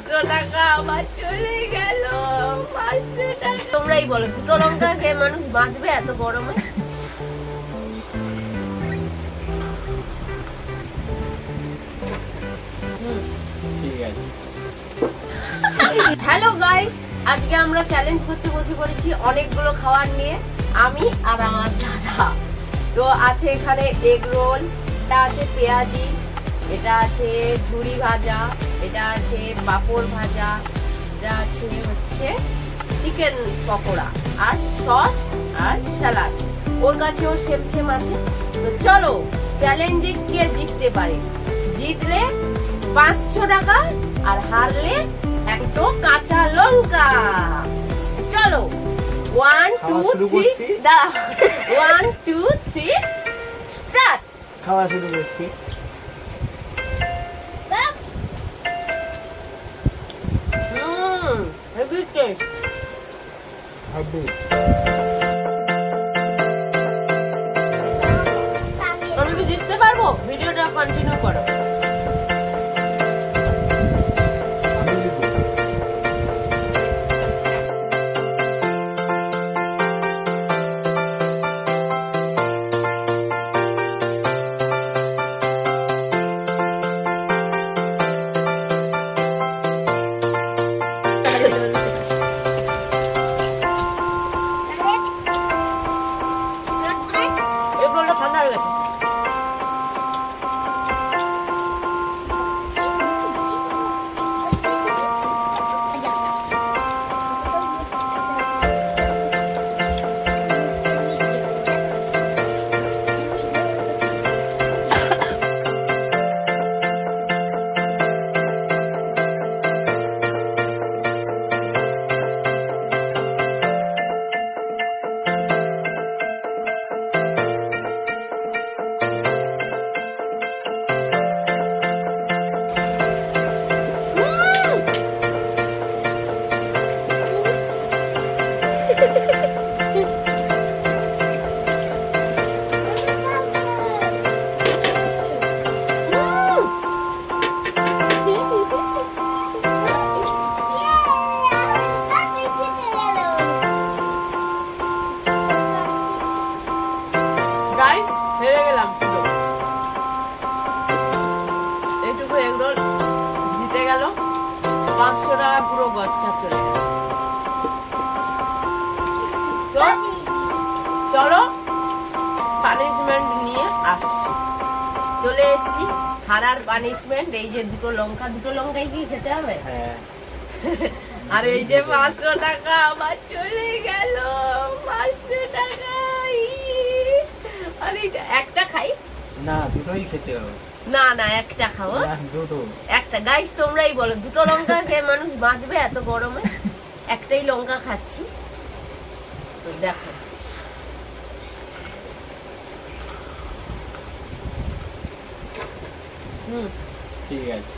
500 টাকা আমার চলে গেল। 500 টাকা। তোমরাই বলো, দুটো লঙ্কা খেয়ে মানুষ বাঁচবে এত গরমে? হ্যালো গাইস, আজকে আমরা চ্যালেঞ্জ করতে বসে পড়েছি অনেকগুলো খাবার নিয়ে, আমি আর আমার দাদা। তো আছে এখানে এগ রোল, এটা আছে পেঁয়াজি, এটা আছে ঝুড়ি ভাজা, এটা আছে পাঁপড় ভাজা, এটা আছে হচ্ছে চিকেন পকোড়া আর সস আর স্যালাড। ওর কাছেও সেম সেম আছে। তো চলো চ্যালেঞ্জে কে জিততে পারে। জিতলে 500 টাকা আর হারলে একটা কাঁচা লঙ্কা। চলো 1 2 3 দাঁড়া 1 2 3 স্টার্ট। খাওয়া শুরু করছি। Heavy taste. হেভি। আমি কি জিততে পারবো? ভিডিওটা কন্টিনিউ করো। এগুলো ঠান্ডা হয়ে গেছে। গাইস হেরে গেলাম পুরো। এইটুকু এগরোল জিতে গেল, 500 টাকা পুরো গচ্ছা চলে গেল। তো চলো পানিশমেন্ট নিয়ে আসছি। চলে এসছি হারার পানিশমেন্ট। এই যে দুটো লঙ্কাই কি খেতে হবে? হ্যাঁ। আর এই যে 500 টাকা আমার চলে গেল। 500 টাকা। আরে একটা খাই না, দুটোই খেতে হবে। না না একটা খাও। না, দুটো। একটা। গাইস তোমরাই বলো, দুটো লঙ্কা খেয়ে মানুষ বাঁচবে এত গরমে? একটাই লঙ্কা খাচ্ছি। তো দেখো ঠিক আছে।